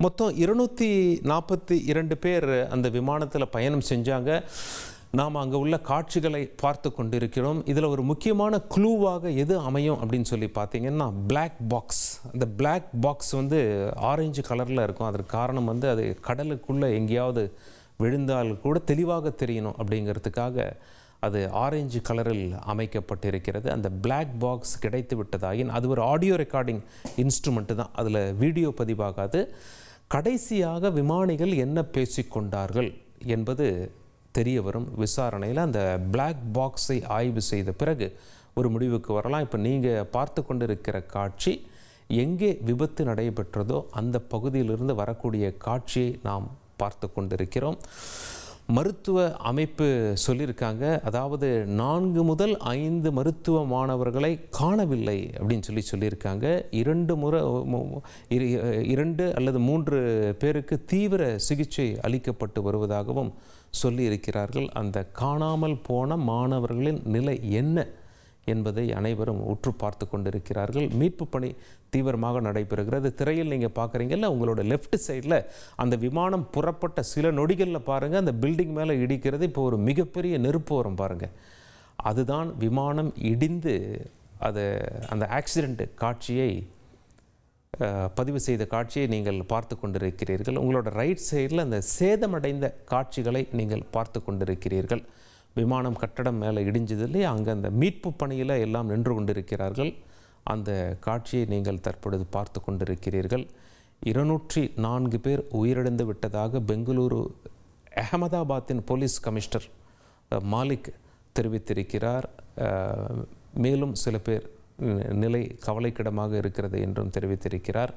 மொத்தம் 242 பேர் அந்த விமானத்தில் பயணம் செஞ்சாங்க. நாம் அங்கே உள்ள காட்சிகளை பார்த்து கொண்டிருக்கிறோம். இதில் ஒரு முக்கியமான க்ளூவாக எது அமையும் அப்படின்னு சொல்லி பார்த்தீங்கன்னா பிளாக் பாக்ஸ். அந்த பிளாக் பாக்ஸ் ஆரஞ்சு கலரில் இருக்கும். அதற்கு காரணம் அது கடலுக்குள்ளே எங்கேயாவது விழுந்தால் கூட தெளிவாக தெரியணும் அப்படிங்கிறதுக்காக அது ஆரஞ்சு கலரில் அமைக்கப்பட்டிருக்கிறது. அந்த பிளாக் பாக்ஸ் கிடைத்து விட்டதாயின் அது ஒரு ஆடியோ ரெக்கார்டிங் இன்ஸ்ட்ருமெண்ட்டு தான், அதில் வீடியோ பதிவாகாது. கடைசியாக விமானிகள் என்ன பேசிக்கொண்டார்கள் என்பது தெரிய வரும் விசாரணையில். அந்த பிளாக் பாக்ஸை ஆய்வு செய்த பிறகு ஒரு முடிவுக்கு வரலாம். இப்போ நீங்கள் பார்த்து கொண்டிருக்கிற காட்சி எங்கே விபத்து நடைபெற்றதோ அந்த பகுதியிலிருந்து வரக்கூடிய காட்சியை நாம் பார்த்து கொண்டிருக்கிறோம். மருத்துவ அமைப்பு சொல்லியிருக்காங்க, அதாவது 4 முதல் 5 மருத்துவ மாணவர்களை காணவில்லை அப்படின்னு சொல்லியிருக்காங்க. 2 அல்லது 3 பேருக்கு தீவிர சிகிச்சை அளிக்கப்பட்டு வருவதாகவும் சொல்லியிருக்கிறார்கள். அந்த காணாமல் போன மாணவர்களின் நிலை என்ன என்பதை அனைவரும் உற்று பார்த்து கொண்டிருக்கிறார்கள். மீட்பு பணி தீவிரமாக நடைபெறுகிறது. திரையில் நீங்கள் பார்க்குறீங்கல்ல, உங்களோட லெஃப்ட் சைடில் அந்த விமானம் புறப்பட்ட சில நொடிகளில் பாருங்கள், அந்த பில்டிங் மேலே இடிக்கிறது. இப்போ ஒரு மிகப்பெரிய நெருப்பு வரும் பாருங்கள், அதுதான் விமானம் இடிந்து அந்த ஆக்சிடெண்ட் காட்சியை பதிவு செய்த காட்சியை நீங்கள் பார்த்து கொண்டிருக்கிறீர்கள். உங்களோட ரைட் சைடில் அந்த சேதமடைந்த காட்சிகளை நீங்கள் பார்த்து கொண்டிருக்கிறீர்கள். விமானம் கட்டடம் மேலே இடிஞ்சது இல்லையா, அங்கே அந்த மீட்பு பணியில் எல்லாம் நின்று கொண்டிருக்கிறார்கள். அந்த காட்சியை நீங்கள் தற்பொழுது பார்த்து கொண்டிருக்கிறீர்கள். 204 பேர் உயிரிழந்து விட்டதாக பெங்களூரு அகமதாபாத்தின் போலீஸ் கமிஷனர் மாலிக் தெரிவித்திருக்கிறார். மேலும் சில பேர் நிலை கவலைக்கிடமாக இருக்கிறது என்றும் தெரிவித்திருக்கிறார்.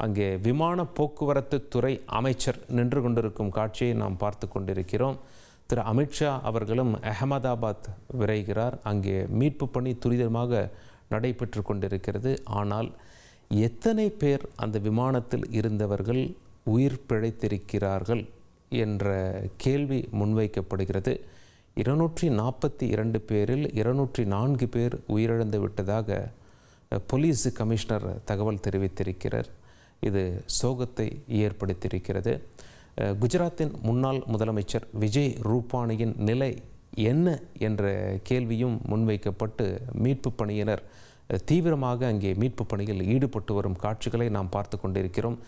அங்கே விமான போக்குவரத்து துறை அமைச்சர் நின்று கொண்டிருக்கும் காட்சியை நாம் பார்த்து கொண்டிருக்கிறோம். திரு அமித்ஷா அவர்களும் அகமதாபாத் விரைகிறார். அங்கே மீட்பு பணி துரிதமாக நடைபெற்று கொண்டிருக்கிறது. ஆனால் எத்தனை பேர் அந்த விமானத்தில் இருந்தவர்கள் உயிர் பிழைத்திருக்கிறார்கள் என்ற கேள்வி முன்வைக்கப்படுகிறது. 242 பேரில் 204 பேர் உயிரிழந்து விட்டதாக போலீஸ் கமிஷனர் தகவல் தெரிவித்திருக்கிறார். இது சோகத்தை ஏற்படுத்தியிருக்கிறது. குஜராத்தின் முன்னாள் முதலமைச்சர் விஜய் ரூபானியின் நிலை என்ன என்ற கேள்வியும் முன்வைக்கப்பட்டு மீட்பு பணியினர் தீவிரமாக அங்கே மீட்பு பணியில் ஈடுபட்டு வரும் காட்சிகளை நாம் பார்த்து கொண்டிருக்கிறோம்.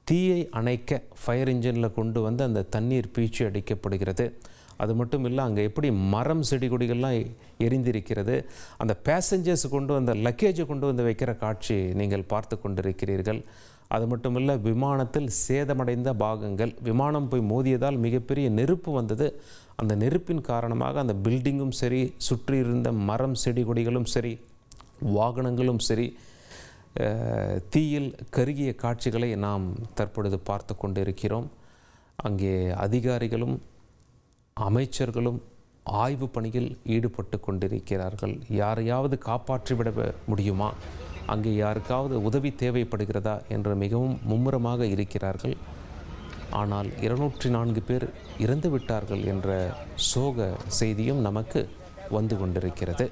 தீயை அணைக்க ஃபயர் இன்ஜினில் கொண்டு வந்து அந்த தண்ணீர் பீச்சி அடிக்கப்படுகிறது. அது மட்டும் இல்லை, அங்கே எப்படி மரம் செடி கொடிகள்லாம் எரிந்திருக்கிறது. அந்த பேசஞ்சர்ஸ் கொண்டு வந்த லக்கேஜை கொண்டு வந்து வைக்கிற காட்சி நீங்கள் பார்த்து கொண்டிருக்கிறீர்கள். அது மட்டும் இல்லை, விமானத்தில் சேதமடைந்த பாகங்கள், விமானம் போய் மோதியதால் மிகப்பெரிய நெருப்பு வந்தது. அந்த நெருப்பின் காரணமாக அந்த பில்டிங்கும் சரி, சுற்றி இருந்த மரம் செடி கொடிகளும் சரி, வாகனங்களும் சரி, தீயில் கருகிய காட்சிகளை நாம் தற்பொழுது பார்த்து கொண்டிருக்கிறோம். அங்கே அதிகாரிகளும் அமைச்சர்களும் ஆய்வு பணியில் ஈடுபட்டு கொண்டிருக்கிறார்கள். யாரையாவது காப்பாற்றிவிட முடியுமா, அங்கே யாருக்காவது உதவி தேவைப்படுகிறதா என்று மிகவும் மும்முரமாக இருக்கிறார்கள். ஆனால் 204 பேர் இறந்து விட்டார்கள் என்ற சோக செய்தியும் நமக்கு வந்து கொண்டிருக்கிறது.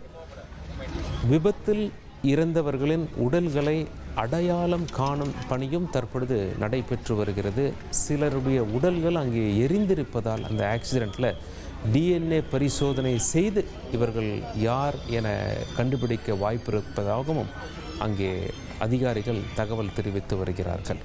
விபத்தில் இறந்தவர்களின் உடல்களை அடையாளம் காணும் பணியும் தற்பொழுது நடைபெற்று வருகிறது. சிலருடைய உடல்கள் அங்கே எரிந்திருப்பதால் அந்த ஆக்சிடெண்ட்டில் DNA பரிசோதனை செய்து இவர்கள் யார் என கண்டுபிடிக்க வாய்ப்பு இருப்பதாகவும் அங்கே அதிகாரிகள் தகவல் தெரிவித்து வருகிறார்கள்.